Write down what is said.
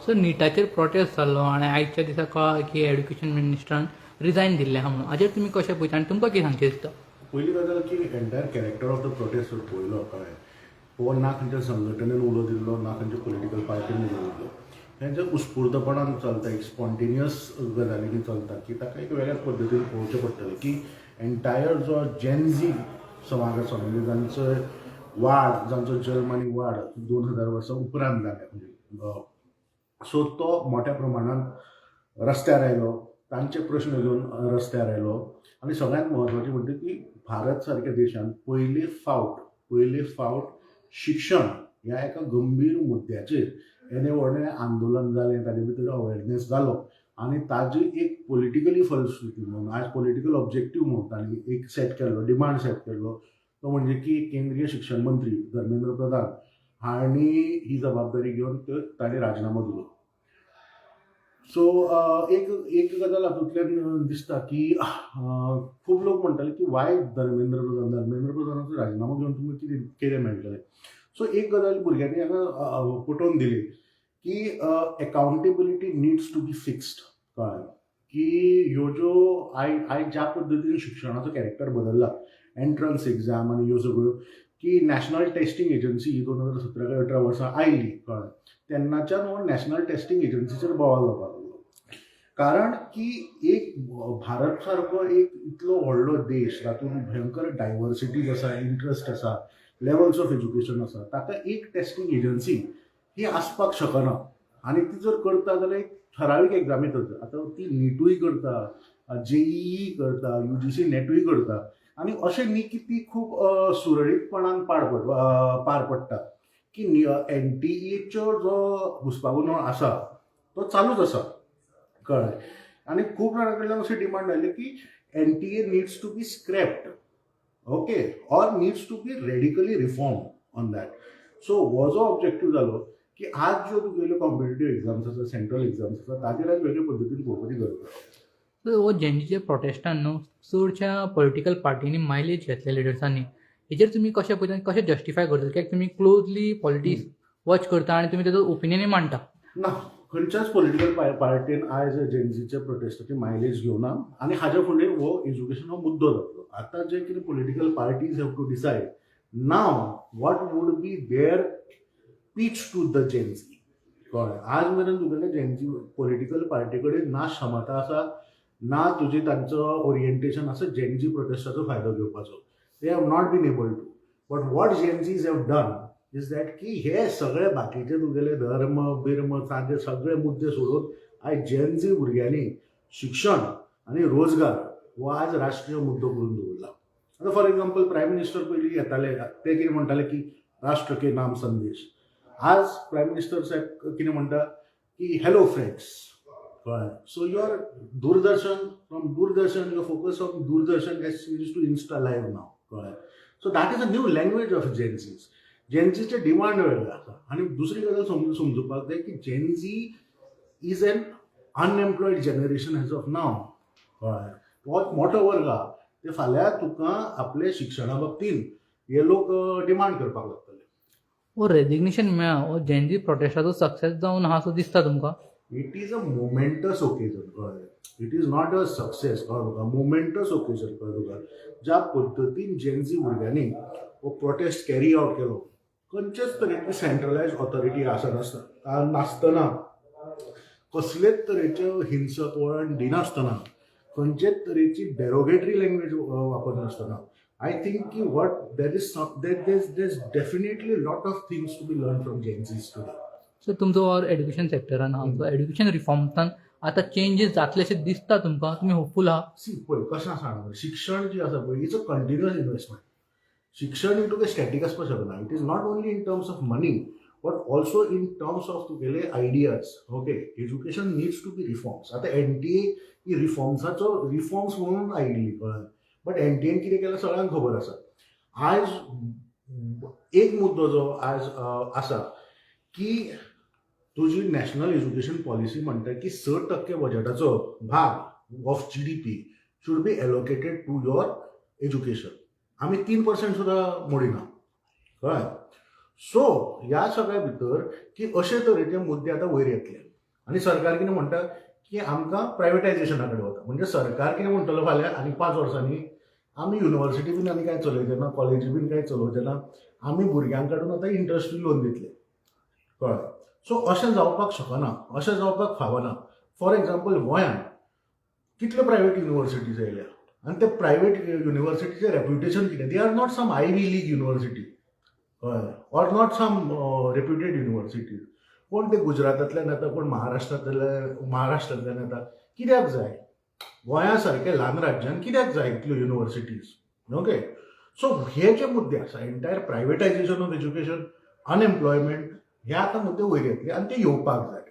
So निटाचेर prostate जाल्लो आनी आयच्या दिसा कळ्ळां की एड्युकेशन मिनिस्टरान रिजायन दिल्लें आहा म्हणून हाजेर तुमी कशें पळयता आनी तुमकां कितें सांगचें दिसता? पहिली गजाल की entire character of the prostate जर पळयलो कळ्ळें हो ना खंयच्या संघटनेन उलो दिल्लो ना खंयच्या पॉलिटिकल पार्टीन उलो दिल्लो हें जें उत्स्फूर्तपणान चलता एक स्पॉन्टेनियस गजालींनी चलता की ताका एक वेगळ्याच पद्दतीन पळोवचें पडटलें की एंटायर जो जेनझी समाज आसा म्हणजे जांचो वाड जांचो जल्म आनी वाड 2000 वर्सां उपरांत जाल्या म्हणजे सो तो मोठ्या प्रमाणात रस्त्यार आयलो तांचे प्रश्न घेवन रस्त्यार आयलो आनी सगळ्यांत म्हत्वाचें म्हणजे की भारत सारक्या देशांत पयले फावट शिक्षण ह्या एका गंभीर मुद्द्याचेर येदें व्हडलें आंदोलन जालें ताजे भितर अवेरनेस जालो आनी ताजी एक पॉलिटिकली फलश्रुती म्हणून आज पॉलिटिकल ऑब्जेक्टीव म्हणून तांणी एक सेट केल्लो डिमांड सेट केल्लो तो म्हणजे की केंद्रीय शिक्षण मंत्री धर्मेंद्र प्रधान हांणी ही जबाबदारी घेवन ताणें राजिनामो दिलो. सो एक गजाल हातूंतल्यान दिसता की खूब लोक म्हणटाले की वाय धर्मेंद्र प्रधानाचो राजिनामो घेवन तुमी कितें मेळटलें. सो एक गजाल भुरग्यांनी हांगा पटोवन दिली की accountability needs to be fixed. कळ्ळें की ह्यो ज्यो आयज ज्या पद्दतीन शिक्षणाचो कॅरेक्टर बदलला एंट्रन्स एग्जाम आनी ह्यो सगळ्यो की नॅशनल टेस्टिंग एजन्सी ही 2017-18 वर्सां आयली. कळ्ळें तेन्नाच्यान हो नॅशनल टेस्टिंग एजन्सीचेर बोवाळ जावपाक लागलो कारण की एक भारत सारको एक इतलो व्हडलो देश तातूंत भयंकर डायवर्सिटीज आसा इंट्रस्ट आसा लेवल्स ऑफ एज्युकेशन आसा ताका एक टेस्टिंग एजन्सी ही आसपाक शकना आनी ती जर करता जाल्यार एक ठरावीक एग्जामी करता. आतां ती नीटूय करता JEE करता UGC नेटूय करता आनी अशें न्ही की ती खूब सुरळीतपणान पार पडटा की NTEचो जो घुसपागोंदळ आसा तो चालूच आसा. कळ्ळें आनी खूब जाणां कडल्यान अशी डिमांड आयली की NTA needs to be scrapped okay or needs to be radically reform on that. So हो जो ऑब्जेक्टीव जालो की आज ज्यो तुगेल्यो कॉम्पिटेटिव्ह एग्जाम्स आसा सेंट्रल एग्जाम्स आसा ताजेर आज वेगळे पद्दतीन पळोवपाची गरज आसा. सो हो जेनजीच्या प्रोटेस्टान न्हू चडशा पॉलिटिकल पार्टींनी मायलेज घेतल्या लिडर्सांनी हेजेर तुमी कशें पळयता आनी कशें जस्टिफाय करता कित्याक तुमी क्लोजली पॉलिटिक्स वॉच करता आनी तुमी तेजो ओपिनियनूय मांडटा. ना खंयच्याच पॉलिटिकल पार्टीन आयज जेनजीच्या प्रोटेस्टाची मायलेज घेवना आनी हाज्या फुडें हो एज्युकेशन हो मुद्दो जातलो. आतां जे कितें political parties have to decide now what would be their pitch to the Gen Z. कळ्ळें आज मेरेन तुगेले जेनजी पॉलिटिकल पार्टी कडेन ना क्षमता आसा ना तुजी तांचो ओरिएंटेशन आसा जेनजी प्रोटेस्टाचो फायदो घेवपाचो. They have not been able to. But what Gen Zs have done is that की हे सगळे बाकीचे तुगेले धर्म बिर्म ताजे सगळे मुद्दे सोडून आयज जेनजी भुरग्यांनी शिक्षण आनी रोजगार हो आज राष्ट्रीय मुद्दो करून दवरला. आतां फॉर एग्जाम्पल प्रायम मिनिस्टर पयलीं येताले ते कितें म्हणटाले की राष्ट्र के नाम संदेश. आज प्रायम मिनिस्टर साहेब कितें म्हणटा की हॅलो फ्रेंड्स. कळ्ळें so your Doordarshan your focus on Doordarshan has change to insta live now. कळ्ळें so that is a new language of Gen Zs. जेनजीचे डिमांड वेगळे आसा आनी दुसरी गजाल समजुपाक जाय की Gen Z is an unemployed generation as of now. कळ्ळें हो मोठो वर्ग आहा ते फाल्यां तुका आपले शिक्षणा बाबतीन हे लोक डिमांड करपाक लागतले. हो रेजिग्नेशन मेळ्ळा हो जेनजी प्रोटेस्टाचो सक्सेस जावन आहा असो दिसता तुमकां? It is a momentous occasion. कळ्ळें it is not a success. कळ्ळें तुका मोमेंटस ओकेजन. कळ्ळें तुका ज्या पद्दतीन जेनजी भुरग्यांनी हो प्रोटेस्ट कॅरी आउट केलो खंयचेच तरेची सेंट्रलायज ऑथॉरिटी नासतना कसलेच तरेच्यो हिंसक वळण दिनासतना खंयचेच तरेची डेरोगेटरी लँग्वेज वापरनासतना आय थिंक की what there is definitely lot of things to be learn from Gen Zs today. So तुमचो वावर एड्युकेशन सेक्टरान आहा सो एड्युकेशन रिफॉर्मतान आतां चेंजीस जातले अशें दिसता तुमकां? तुमी होपफूल आहा? पळय कशें आसा शिक्षण जी आसा पळय इज अ कंटिन्युअस इन्वेस्टमेंट. शिक्षण ही तुका स्टॅटीक आसपाक शकना. It is not only in terms of money but also in terms of तुगेले ideas. Okay education needs to be reforms. आतां NTA ही रिफॉर्म्स म्हणून आयिल्ली. कळ्ळें बट NTAन कितें केलां सगळ्यांक खबर आसा. आयज एक मुद्दो जो आज आसा की तुजी नॅशनल एज्युकेशन पॉलिसी म्हणटा की 6% बजेटाचो भाग of GDP should be allocated to your education. आमी 3% सुद्दां मोडिना. कळ्ळें सो ह्या सगळ्या भितर की अशे तरेचे मुद्दे आतां वयर येतले. आनी सरकार कितें म्हणटा की आमकां प्रायवेटायझेशना कडेन वता. म्हणजे सरकार कितें म्हणटलो फाल्यां आनी 5 वर्सांनी आमी युनिव्हर्सिटी बीन आनी कांय चलयचे ना, कॉलेजी बीन कांय चलोवचे ना, आमी भुरग्यांक काडून आतां इंट्रस्ट फ्री लोन दितले. कळ्ळें? सो अशें जावपाक शकना, अशें जावपाक फावना. फॉर एग्जाम्पल गोंयांत कितल्यो प्रायवेट युनिव्हर्सिटीज येयल्या आनी ते प्रायवेट युनिव्हर्सिटीचें रेप्युटेशन कितें? They are not some Ivy League university, कळ्ळें? Or not some reputed universities. कोण ते गुजरातांतल्यान येता, कोण महाराष्ट्रांतल्यान येता. कित्याक जाय? गोंया सारके ल्हान राज्यान कित्याक जाय इतल्यो युनिव्हर्सिटीज? ओके. सो हे जे मुद्दे आसा, एंटायर प्रायवेटायझेशन ऑफ एज्युकेशन, अनएम्प्लॉयमेंट, हे आतां मुद्दे वयर येतले आनी ते येवपाक जाय.